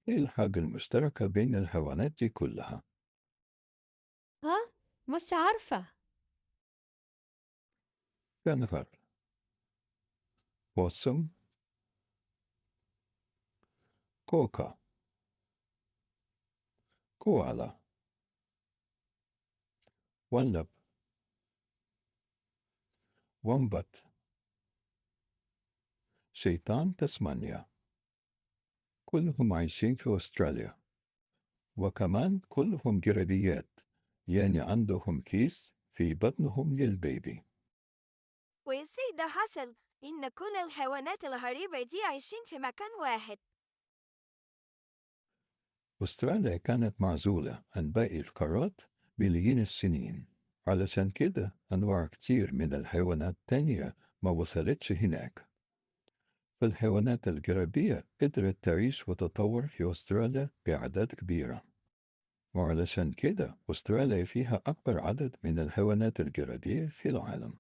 إيه الحاجة المشتركة بين الحيوانات دي كلها؟ ها؟ مش عارفة. جنفر، بوسم، كوكا، كوالا، ولب، ومبت، شيطان تسمانيا. كلهم عايشين في أستراليا، وكمان كلهم جرابيات، يعني عندهم كيس في بطنهم للبيبي. وإزاي ده حصل إن كل الحيوانات الغريبة دي عايشين في مكان واحد؟ أستراليا كانت معزولة عن باقي القارات ملايين السنين، علشان كده أنواع كتير من الحيوانات التانية ما وصلتش هناك. فالحيوانات الجرابية قدرت تعيش وتتطور في أستراليا بأعداد كبيرة، وعلشان كده أستراليا فيها أكبر عدد من الحيوانات الجرابية في العالم.